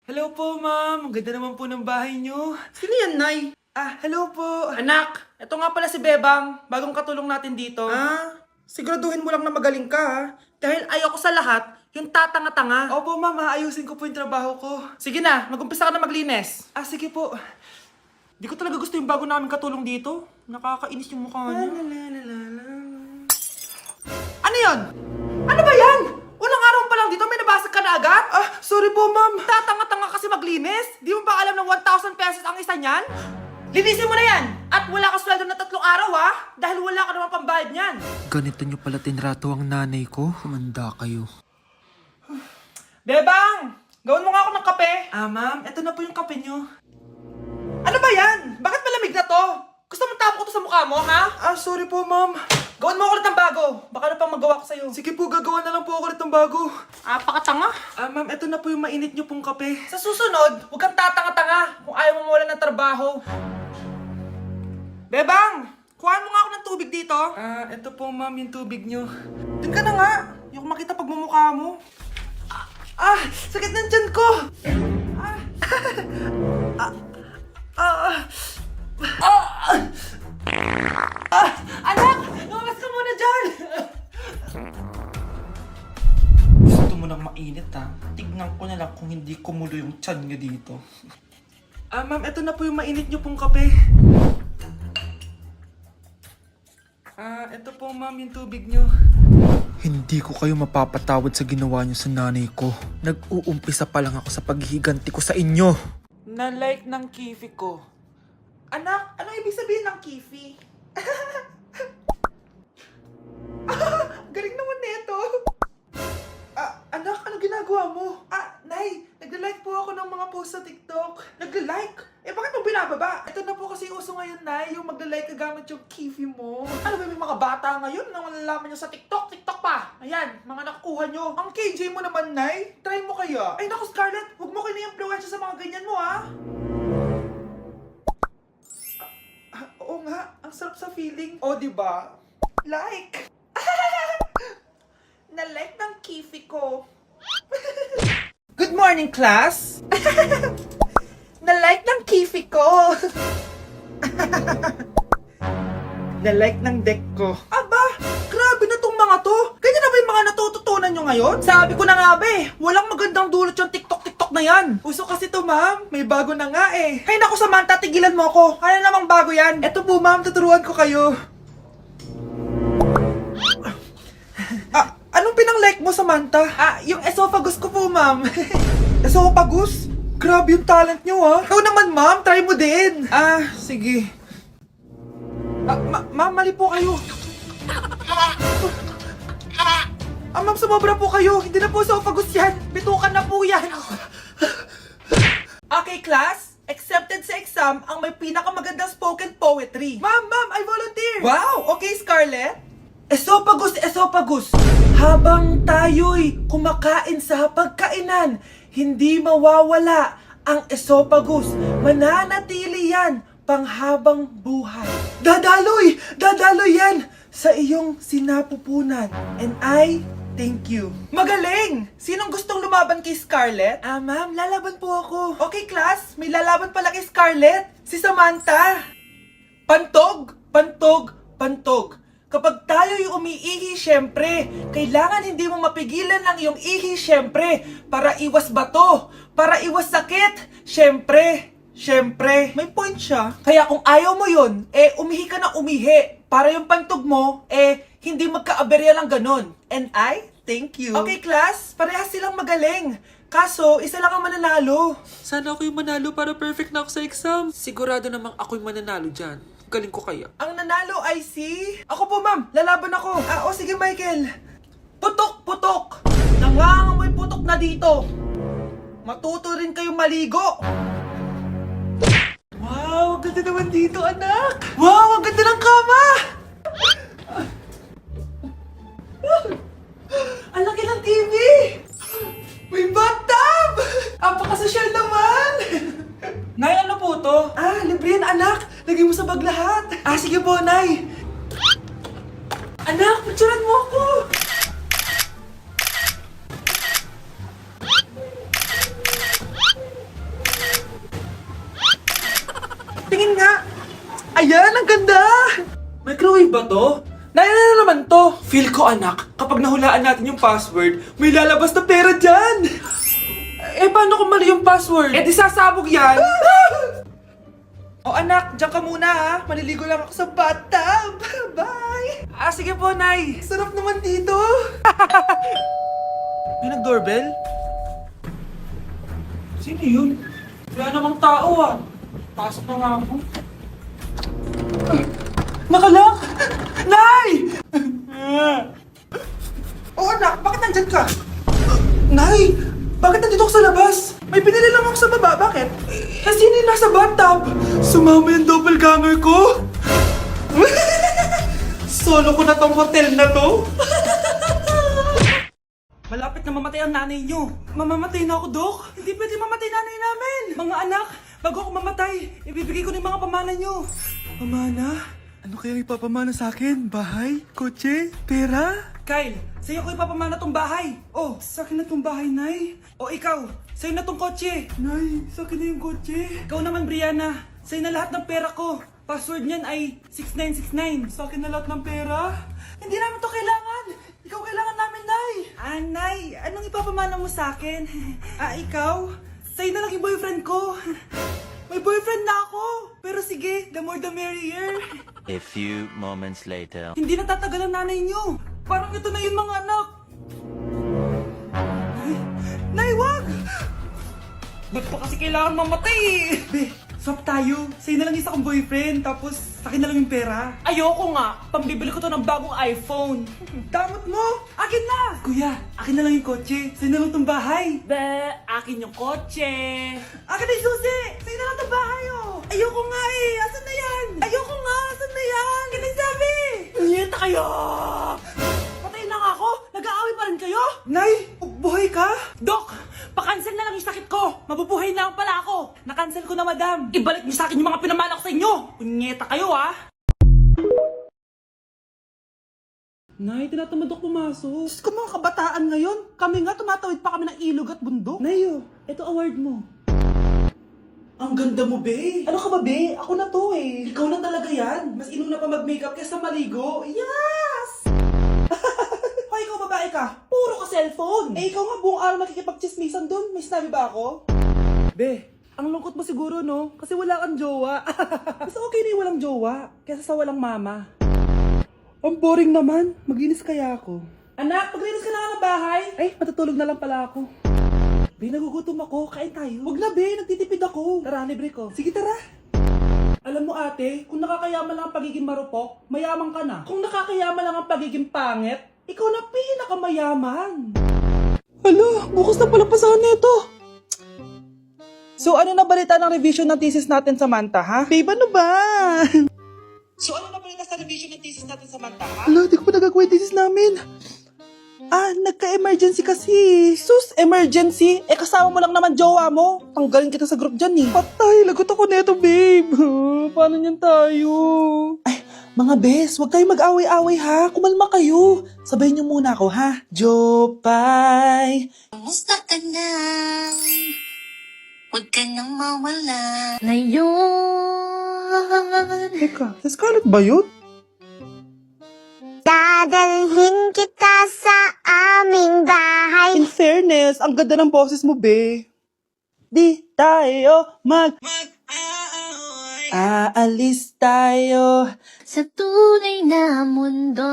Hello po, ma'am. Ang ganda naman po ng bahay niyo. Sino yan, Nay? Hello po. Anak, ito nga pala si Bebang, bagong katulong natin dito. Siguraduhin mo lang na magaling ka, ha? Dahil ayoko sa lahat, yung tatanga-tanga. Opo, ma'am. Aayusin ko po yung trabaho ko. Sige na, mag-umpisa ka na maglinis. Sige po. Di ko talaga gusto yung bago namin katulong dito. Nakakainis yung mukha niya. Ano yun? Ano ba yan? Unang araw pa lang dito, may nabasag ka na agad? Sorry po, ma'am. Tatanga-tanga kasi maglinis? Di mo ba alam na 1,000 pesos ang isa niyan? Linisin mo na yan! At wala ka sweldo na 3 araw, ha? Dahil wala ka naman pambayad niyan. Ganito nyo pala tinrato ang nanay ko? Humanda kayo. Bebang! Gawin mo nga ako ng kape. Ma'am. Ito na po yung kape niyo. Ano ba yan? Bakit malamig na to? Gusto mo tapo ko to sa mukha mo, ha? Sorry po, ma'am. Gawin mo ako ulit ng bago. Baka na pang magawa ko sa'yo. Sige po, gagawa na lang po ako ulit ng bago. Pakatanga. Ma'am, ito na po yung mainit niyo pong kape. Sa susunod, huwag kang tatanga-tanga kung ayaw mo mawalan ng trabaho. Bebang! Kuhaan mo nga ako ng tubig dito. Ito po, ma'am, yung tubig niyo. Doon ka na nga. Yung makita pagmumukha mo. Sakit ng tiyan ko! Anak! Lumabas ka muna dyan! Gusto mo nang mainit, ha? Tignan ko na lang kung hindi kumulo yung tiyan niyo dito. Ma'am, ito na po yung mainit niyo pong kape. Ito po, ma'am, yung tubig niyo. Hindi ko kayo mapapatawad sa ginawa nyo sa nanay ko. Nag-uumpisa pa lang ako sa paghihiganti ko sa inyo. Na-like ng kifi ko. Anak, anong ibig sabihin ng kifi? Galing naman nito. Anak, ano ginagawa mo? Nay, Nagla-like po ako ng mga post sa TikTok. nagla-like? Bakit mo binababa? Ito na po kasi uso ngayon, Nay, yung magla-like ka gamit yung kifi mo. Ano ba yung mga bata ngayon na malalaman nyo sa TikTok? TikTok pa! Ayan, mga nakukuha nyo. Ang KJ mo naman, Nay. Try mo kaya. Ay naku, Scarlett, huwag mo kini-influensya sa mga ganyan mo, ha? Oo nga, ang sarap sa feeling. O, diba? Like! Na-like ng kifi ko. Good morning, class! Na-like ng kifi ko. Na-like ng deck ko. Aba, grabe na tong mga to. Ganyan na ba yung mga natututunan nyo ngayon? Sabi ko na nga ba walang magandang dulot yung TikTok na yan. Uso kasi to, ma'am. May bago na nga eh. Hay naku, Samantha, tigilan mo ako. Ano namang bago yan? Eto po, ma'am, tuturuan ko kayo. Anong pinang-like mo, Samantha? Yung esophagus ko po, ma'am. Esophagus? Grabe yung talent nyo, ha? Ikaw naman, ma'am, try mo din. Sige. Ma'am, mali po kayo. Ma'am, sumobra po kayo. Hindi na po esophagus yan. Bitukan na po yan. Okay, class. Accepted sa exam ang may pinakamagandang spoken poetry. Ma'am, I volunteer. Wow! Okay, Scarlett. Esophagus. Habang tayo'y kumakain sa pagkainan, hindi mawawala ang esophagus. Mananatili yan panghabang buhay. Dadaloy yan sa iyong sinapupunan. And I thank you. Magaling! Sinong gustong lumaban kay Scarlett? Ma'am, lalaban po ako. Okay, class. May lalaban pala kay Scarlett. Si Samantha. Pantog. Kapag tayo'y umiihi, syempre, kailangan hindi mo mapigilan ang iyong ihi, syempre, para iwas bato, para iwas sakit, syempre. May point siya. Kaya kung ayaw mo yun, umihi ka na umihi. Para yung pantog mo, hindi magka-aberya lang ganun. And I thank you. Okay, class, parehas silang magaling. Kaso, isa lang ang mananalo. Sana ako yung manalo para perfect na ako sa exam. Sigurado namang ako yung mananalo dyan. Galing ko kaya. Ang nanalo ay si... Ako po, ma'am. Lalaban ako. Sige, Michael. Putok. Nangangamoy putok na dito. Matuto rin kayong maligo. Wow, ang ganda naman dito, anak. Wow, ang ganda ng kama! Ang laki ng TV! May bathtub! Apakasosyal naman! Nay, ano po to? Libre yan, anak. Lagay mo sa bag lahat. Sige po, Nay. Anak, picturean mo ako. Tingin nga. Ayan, ang ganda! Microwave ba to? Nay, ano na naman to? Feel ko, anak, kapag nahulaan natin yung password, may lalabas na pera dyan! Eh, paano kung mali yung password? Eh, di sasabog yan! O anak, diyan ka muna ha. Maliligo lang ako sa bathtub. Bye! Ah, sige po, Nay. Sarap naman dito. May nag-doorbell? Sino yun? Wala namang tao ah. Pasok na nga ako. Nakalak! Nay! Oh anak, bakit nandyan ka? Nay! Bakit nandito ako sa labas? May pinili lang ako sa baba, bakit? Eh, sino yung nasa bathtub? Sumama yung doppelganger ko? Solo ko na tong hotel na to? Malapit na mamatay ang nanay nyo. Mamamatay na ako, Dok. Hindi pwede mamatay nanay namin. Mga anak, bago ako mamatay, ibibigay ko na yung mga pamana nyo. Pamana? Ano kaya ipapamana sa akin? Bahay? Kotse? Pera? Kyle, sa'yo ko ipapamana tong bahay. Oh, sa akin na tong bahay, Nay. O ikaw, sa'yo na tong kotse. Nay, sa akin na yung kotse. Ikaw naman, Brianna. Sa'yo na lahat ng pera ko. Password niyan ay 6969. Sa akin na lahat ng pera? Hindi namin to kailangan. Ikaw kailangan namin, Nay. Ah, Nay, anong ipapamana mo sa akin? Ikaw? Sa'yo na lang yung boyfriend ko. May boyfriend na ako. Pero sige, the more the merrier. A few moments later. Hindi natatagal ang nanay niyo. Parang ito na yun, mga anak. Nay, wag! Ba't pa kasi kailangan mamatay eh? Be, swap tayo. Sa'yo na lang isa kong boyfriend, tapos sa akin na lang yung pera. Ayoko nga. Pambibili ko to ng bagong iPhone. Damot mo! Akin na! Kuya, akin na lang yung kotse. Sa'yo na lang tong bahay. Be, akin yung kotse. Akin na yung susi! Sa'yo na lang tong bahay, oh! Ayoko nga eh! Asan na yan? Ayoko nga! Asan na yan? Akin na yung sabi! Uyeta kayo! Patay na nga ako! Nag-aaway pa rin kayo? Nay! Buhay ka? Dok! Pakancel na lang yung sakit ko! Mabubuhay na lang pala ako! Nakancel ko na, madam! Ibalik niyo sa akin yung mga pinamana ko sa inyo! Punyeta kayo, ah! Nay, tinatamad ako pumasok. Diyos ko, mga kabataan ngayon. Kami nga, tumatawid pa kami ng ilog at bundok. Nayo, ito award mo. Ang ganda mo, be. Ano ka ba, be? Ako na to, eh. Ikaw na talaga yan. Mas inuna pa mag-makeup kaysa maligo. Yes! Hoy, ikaw babae ka. Puro ka cellphone. Eh, ikaw nga buong araw nakikipag-chismisan doon. May sinabi ba ako? Be, ang lungkot mo siguro, no? Kasi wala kang jowa. Mas okay na yung walang jowa kaysa sa walang mama. Ang boring naman. Maglinis kaya ako. Anak, maglinis ka na nga ng bahay. Ay, matutulog na lang pala ako. Be, nagugutom ako. Kain tayo. Huwag na, be. Nagtitipid ako. Tara, libre ko. Sige, tara. Alam mo, ate, kung nakakayaman lang ang pagiging marupok, mayaman ka na. Kung nakakayaman lang ang pagiging pangit, ikaw na pinakamayaman. Hala, bukas na pala pasahan nito. So, ano na balita ng revision ng thesis natin, Samantha, ha? Babe, ano ba? So, ano na balita sa revision ng thesis natin, Samantha, ha? Hala, di ko pa nagagawa yung thesis namin. Nagka-emergency kasi. Sus, emergency? Eh, kasama mo lang naman jowa mo. Tanggalin kita sa group dyan, eh. Patay, lagot ako neto, babe. Paano niyan tayo? Ay, mga bes, huwag kayo mag-away-away, ha? Kumalma kayo. Sabayin niyo muna ako, ha? Jopay. Kumusta ka na? Huwag ka nang mawala. Ngayon, Teka, si Scarlett ba yun? dadalhin kita sa aming bahay. In fairness, ang ganda ng boses mo, be. Di tayo aalis tayo. Sa tunay na mundo.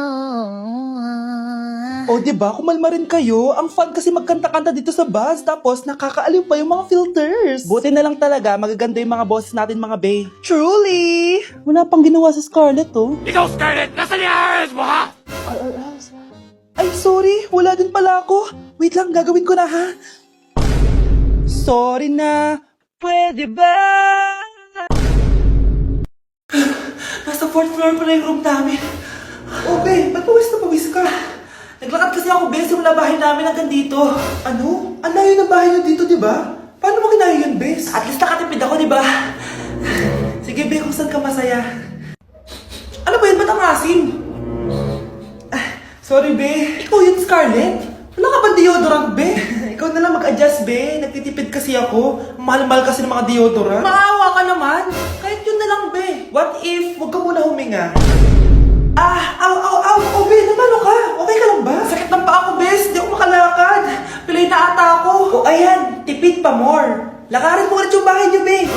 O, diba? Kumalma rin kayo. Ang fun kasi magkanta-kanta dito sa bus. Tapos, nakakaaliw pa yung mga filters. Buti na lang talaga, magaganda yung mga boses natin, mga bae. Truly! Wala pang ginawa sa Scarlett, oh. Ikaw, Scarlett! Nasaan yung IRS mo, ha? Ay, sorry. Wala din pala ako. Wait lang, gagawin ko na, ha? Sorry na. Pwede ba? Nasa 4th floor pa na yung room namin. Oh, be, ba't pawis na pawis ka? Naglakad kasi ako, be, simula bahay namin hanggang dito. Ano? Ang layo ng bahay nyo dito, di ba? Paano mo kinaya yun, be? At least nakatipid ako, di ba? Sige, be, kung saan ka masaya. Ano ba yun? Ba't ang asim? Sorry, be. Ikaw yun, Scarlett? Wala ka ba deodorant, be? Ikaw na lang mag-adjust, be. Nagtitipid kasi ako. Mahal-mahal kasi ng mga deodorant. Maawa ka naman. Kahit yun na lang, be. What if, wag ka muna huminga? Aw, be, namalo ka? Okay ka lang ba? Sakit ng paa ko, bes. Di ako makalakad. Pilay na ata ako. O ayan, tipid pa more. Lakarin mo ulit yung bahay niyo, be.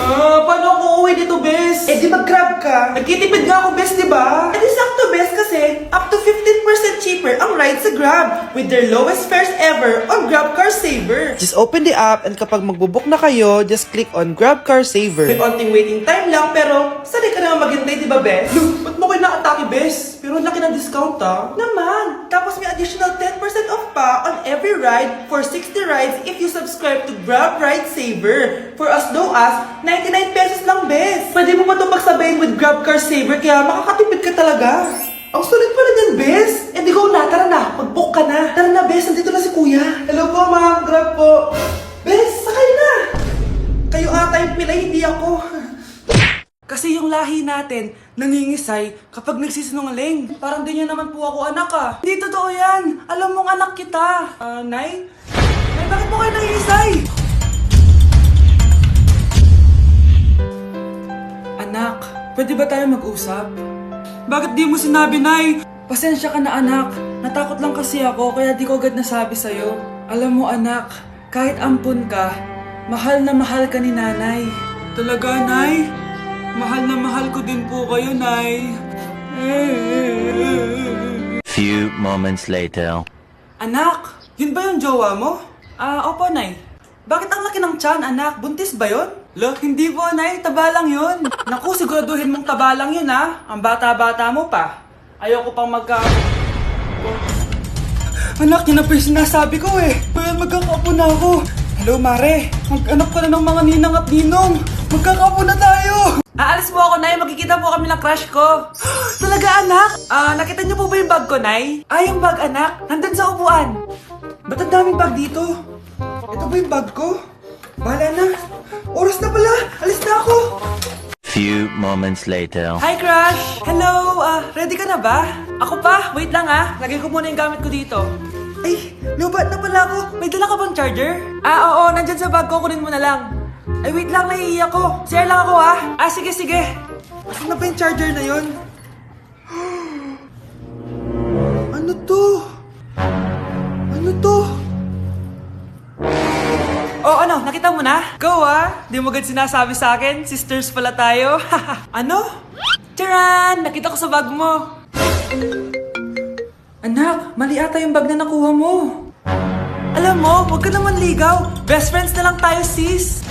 Paano ako uuwi dito, bes? Eh, di mag-grab ka. Nagtitipid nga ako, bes, di ba? Eh, di sakto, bes, kasi up to 15% cheaper ang ride sa Grab with their lowest fares ever on Grab Car Saver. Just open the app and kapag magbubook na kayo, just click on Grab Car Saver. May onting waiting time lang, pero sanay ka naman maghintay, di ba, bes? Ba't mo kayo nakatake, bes? Pero laki ng discount, ah. Naman! Tapos may additional 10% off pa on every ride for 60 rides if you subscribe to Grab Ride Saver. For as low as 99 pesos lang, bes. Pwede mo ba ito pagsabayin with Grab Car Saver kaya makakatipid ka talaga. Ang sulit pala niyan, bes. Eh di go na, tara na. Mag-book ka na. Tara na, bes. Nandito na si kuya. Hello po, ma'am. Grab po. Bes, sakay na. Kayo ata yung pilay, hindi ako. Kasi yung lahi natin, nangingisay kapag nagsisinungaling. Parang di niya naman po ako anak, ah. Hindi totoo yan. Alam mong anak kita. Nay? Nay, bakit mo kayo nangingisay? Anak, pwede ba tayo mag-usap? Bakit di mo sinabi, Nay? Pasensya ka na, anak. Natakot lang kasi ako, kaya di ko agad nasabi sa'yo. Alam mo, anak, kahit ampun ka, mahal na mahal ka ni nanay. Talaga, Nay? Mahal na mahal ko din po kayo, Nay. Few moments later. Anak, yun ba yung jowa mo? Opo, Nay. Bakit ang laki ng tiyan, anak? Buntis ba yun? Lo, hindi po, Nay. Taba lang yun. Naku, siguraduhin mong taba lang yun, ha? Ang bata-bata mo pa. Ayoko pang Anak, yun na po yung sinasabi ko, eh. Well, magkakaapo na ako. Hello, Mare. Mag-anak ka na ng mga ninang at ninong. Magkakaapo na tayo. Aalis mo ako, Nay. Magkikita po kami ng crush ko. Talaga, anak? Nakita niyo po ba yung bag ko, Nay? Yung bag, anak. Nandun sa upuan. Ba't ang daming bag dito? Ito ba yung bag ko? Bahala na. Oras na pala. Alis na ako. Few moments later. Hi, crush. Hello. Ready ka na ba? Ako pa. Wait lang, lagay ko muna yung gamit ko dito. Ay, lubat na pala ako. May dala ka bang charger? Oo. Nandyan sa bag ko. Kunin mo na lang. Ay, wait lang. Naiiyak ko. Share lang ako, sige. Asan na ba yung charger na yun? Ano to? Ano to? Oh, ano? Nakita mo na? Go, Di mo agad sinasabi sa akin. Sisters pala tayo. Ano? Charan! Nakita ko sa bag mo. Anak, mali ata yung bag na nakuha mo. Alam mo, huwag ka naman ligaw. Best friends na lang tayo, sis.